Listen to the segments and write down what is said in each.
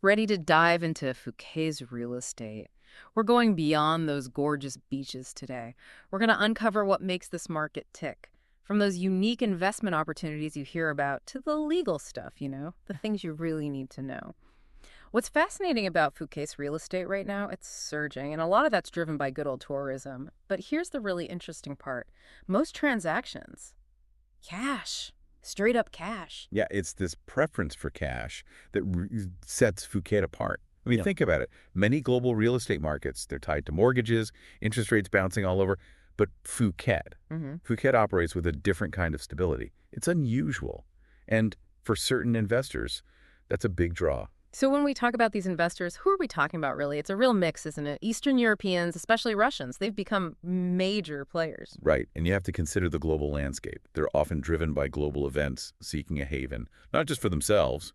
Ready to dive into Phuket's real estate. We're going beyond those gorgeous beaches today. We're going to uncover what makes this market tick. From those unique investment opportunities you hear about to the legal stuff, the things you really need to know. What's fascinating about Phuket's real estate right now, it's surging, and a lot of that's driven by good old tourism. But here's the really interesting part. Most transactions, cash, straight up cash. Yeah, it's this preference for cash that sets Phuket apart. I mean, Yeah. think about it. Many global real estate markets, they're tied to mortgages, interest rates bouncing all over. But Phuket operates with a different kind of stability. It's unusual. And for certain investors, that's a big draw. So when we talk about these investors, who are we talking about really? It's a real mix, isn't it? Eastern Europeans, especially Russians, they've become major players. Right, and you have to consider the global landscape. They're often driven by global events, seeking a haven, not just for themselves,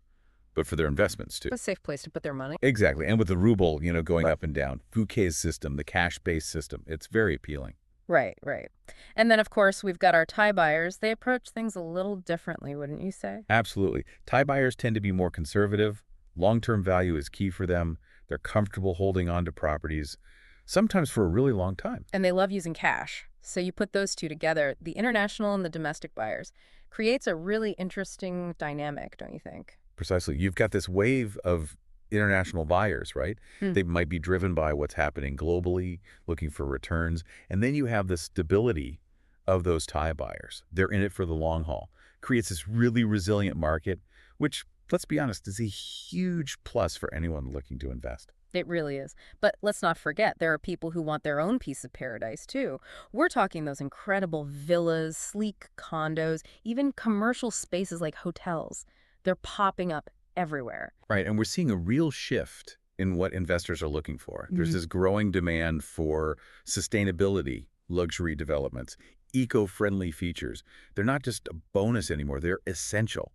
but for their investments too. A safe place to put their money. Exactly, and with the ruble, going up and down, Phuket's system, the cash-based system, it's very appealing. Right, right. And then, of course, we've got our Thai buyers. They approach things a little differently, wouldn't you say? Absolutely. Thai buyers tend to be more conservative. Long-term value is key for them. They're comfortable holding on to properties, sometimes for a really long time. And they love using cash. So you put those two together, the international and the domestic buyers, creates a really interesting dynamic, don't you think? Precisely. You've got this wave of international buyers, right? Hmm. They might be driven by what's happening globally, looking for returns. And then you have the stability of those Thai buyers. They're in it for the long haul. Creates this really resilient market, which, let's be honest, is a huge plus for anyone looking to invest. It really is. But let's not forget, there are people who want their own piece of paradise, too. We're talking those incredible villas, sleek condos, even commercial spaces like hotels. They're popping up everywhere. Right, and we're seeing a real shift in what investors are looking for. There's this growing demand for sustainability, luxury developments, eco-friendly features. They're not just a bonus anymore, they're essential.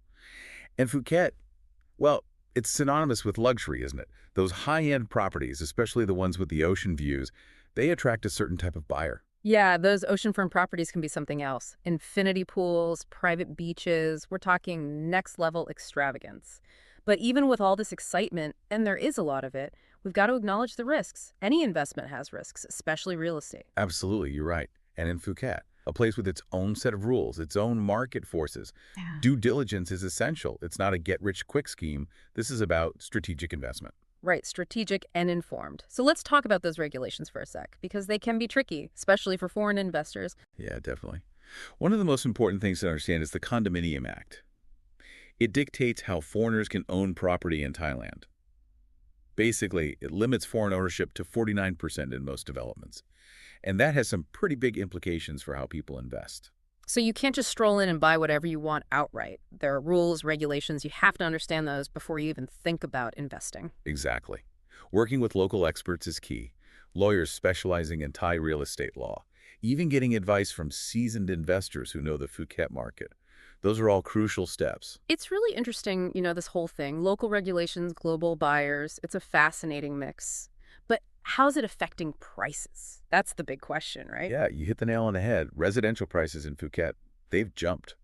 And Phuket, well, it's synonymous with luxury, isn't it? Those high-end properties, especially the ones with the ocean views, they attract a certain type of buyer. Yeah, those oceanfront properties can be something else. Infinity pools, private beaches, we're talking next level extravagance. But even with all this excitement, and there is a lot of it, we've got to acknowledge the risks. Any investment has risks, especially real estate. Absolutely, you're right. And in Phuket, a place with its own set of rules, its own market forces, Yeah. due diligence is essential. It's not a get-rich-quick scheme. This is about strategic investment. Right, strategic and informed. So let's talk about those regulations for a sec, because they can be tricky, especially for foreign investors. Yeah, definitely. One of the most important things to understand is the Condominium Act. It dictates how foreigners can own property in Thailand. Basically, it limits foreign ownership to 49% in most developments. And that has some pretty big implications for how people invest. So you can't just stroll in and buy whatever you want outright. There are rules, regulations. You have to understand those before you even think about investing. Exactly. Working with local experts is key. Lawyers specializing in Thai real estate law. Even getting advice from seasoned investors who know the Phuket market. Those are all crucial steps. It's really interesting, this whole thing. Local regulations, global buyers. It's a fascinating mix. But how's it affecting prices? That's the big question, right? Yeah, you hit the nail on the head. Residential prices in Phuket, they've jumped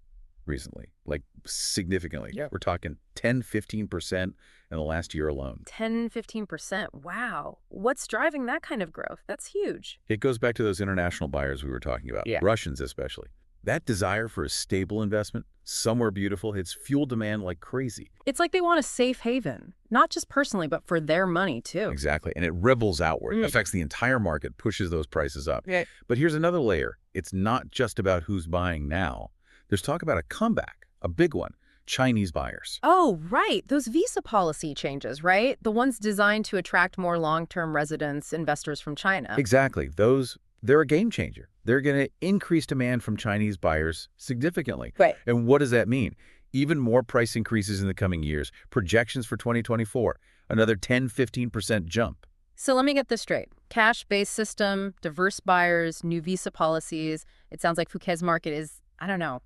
recently, like significantly. Yeah. We're talking 10–15% in the last year alone. 10–15%. Wow. What's driving that kind of growth? That's huge. It goes back to those international buyers we were talking about, Yeah. Russians especially. That desire for a stable investment, somewhere beautiful, it's fueled demand like crazy. It's like they want a safe haven, not just personally, but for their money, too. Exactly, and it ripples outward, Mm. affects the entire market, pushes those prices up. Yeah. But here's another layer. It's not just about who's buying now. There's talk about a comeback, a big one, Chinese buyers. Oh, right. Those visa policy changes, right? The ones designed to attract more long-term residents, investors from China. Exactly. They're a game changer. They're going to increase demand from Chinese buyers significantly. Right. And what does that mean? Even more price increases in the coming years. Projections for 2024, another 10–15% jump. So let me get this straight. Cash-based system, diverse buyers, new visa policies. It sounds like Phuket's market is, I don't know,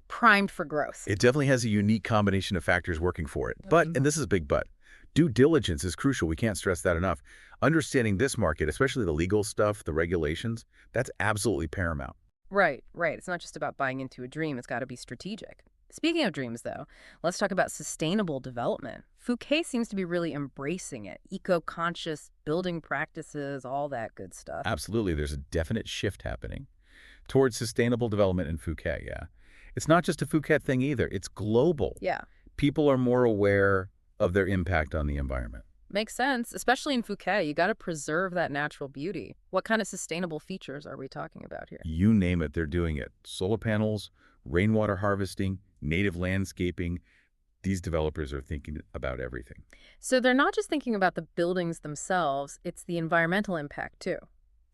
primed for growth. It definitely has a unique combination of factors working for it. But, and this is a big but, due diligence is crucial. We can't stress that enough. Understanding this market, especially the legal stuff, the regulations, that's absolutely paramount. Right, right. It's not just about buying into a dream. It's got to be strategic. Speaking of dreams, though, let's talk about sustainable development. Phuket seems to be really embracing it. Eco-conscious building practices, all that good stuff. Absolutely, there's a definite shift happening towards sustainable development in Phuket, yeah. It's not just a Phuket thing either, it's global. Yeah, People are more aware of their impact on the environment. makes sense. Especially in Phuket, you got to preserve that natural beauty. What kind of sustainable features are we talking about here? You name it, they're doing it. Solar panels, rainwater harvesting, native landscaping. These developers are thinking about everything. So they're not just thinking about the buildings themselves, it's the environmental impact too.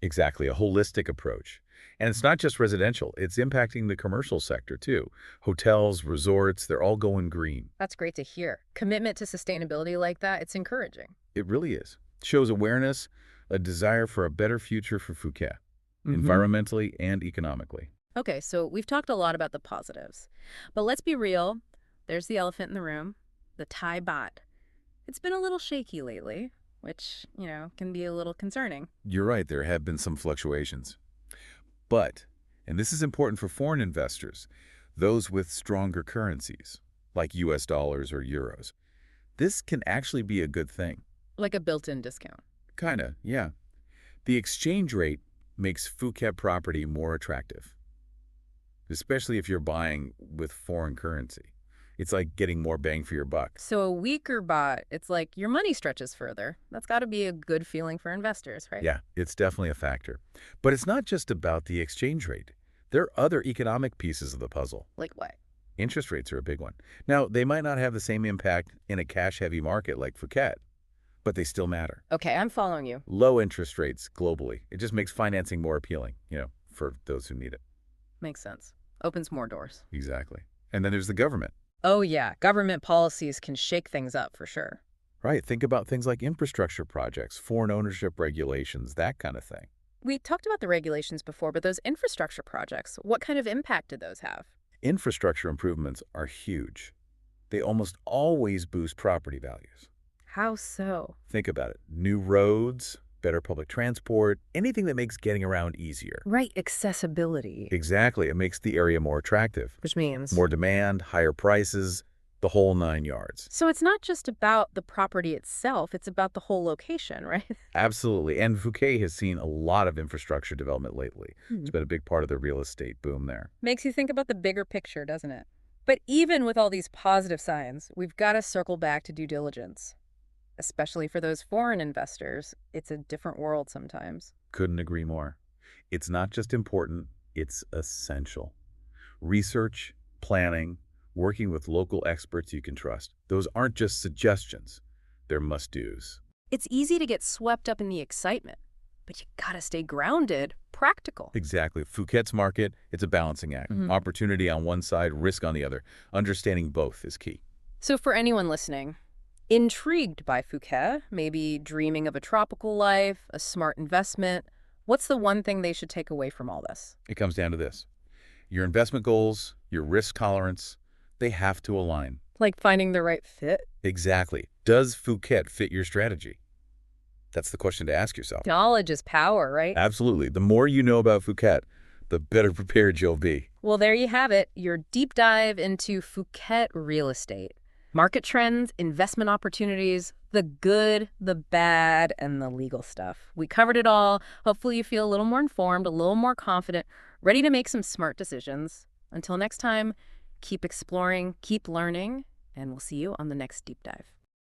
Exactly, a holistic approach. And it's not just residential, it's impacting the commercial sector too. Hotels, resorts, they're all going green. That's great to hear. Commitment to sustainability like that, it's encouraging. It really is. Shows awareness, a desire for a better future for Phuket, Hmm. environmentally and economically. Okay, so we've talked a lot about the positives. But let's be real. There's the elephant in the room, the Thai baht. It's been a little shaky lately, which, can be a little concerning. You're right, there have been some fluctuations. But, and this is important for foreign investors, those with stronger currencies, like US dollars or euros, this can actually be a good thing. Like a built-in discount. Kinda, yeah. The exchange rate makes Phuket property more attractive, especially if you're buying with foreign currency. It's like getting more bang for your buck. So a weaker baht, it's like your money stretches further. That's got to be a good feeling for investors, right? Yeah, it's definitely a factor. But it's not just about the exchange rate. There are other economic pieces of the puzzle. Like what? Interest rates are a big one. Now, they might not have the same impact in a cash-heavy market like Phuket, but they still matter. Okay, I'm following you. Low interest rates globally. It just makes financing more appealing, for those who need it. Makes sense. Opens more doors. Exactly. And then there's the government. Oh, yeah. Government policies can shake things up for sure. Right, think about things like infrastructure projects, foreign ownership regulations, that kind of thing. We talked about the regulations before, but those infrastructure projects, what kind of impact did those have? Infrastructure improvements are huge. They almost always boost property values. How so? Think about it. New roads, better public transport, anything that makes getting around easier. Right, accessibility. Exactly, it makes the area more attractive. Which means? More demand, higher prices, the whole 9 yards. So it's not just about the property itself, it's about the whole location, right? Absolutely, and Phuket has seen a lot of infrastructure development lately. Hmm. It's been a big part of the real estate boom there. Makes you think about the bigger picture, doesn't it? But even with all these positive signs, we've got to circle back to due diligence. Especially for those foreign investors, it's a different world sometimes. Couldn't agree more. It's not just important, it's essential. Research, planning, working with local experts you can trust. Those aren't just suggestions, they're must-dos. It's easy to get swept up in the excitement, but you gotta stay grounded, practical. Exactly. Phuket's market, it's a balancing act. Mhm. Opportunity on one side, risk on the other. Understanding both is key. So for anyone listening, intrigued by Phuket, maybe dreaming of a tropical life, a smart investment, what's the one thing they should take away from all this? It comes down to this. Your investment goals, your risk tolerance, they have to align. Like finding the right fit? Exactly. Does Phuket fit your strategy? That's the question to ask yourself. Knowledge is power, right? Absolutely. The more you know about Phuket, the better prepared you'll be. Well, there you have it, your deep dive into Phuket real estate. Market trends, investment opportunities, the good, the bad, and the legal stuff. We covered it all. Hopefully you feel a little more informed, a little more confident, ready to make some smart decisions. Until next time, keep exploring, keep learning, and we'll see you on the next deep dive.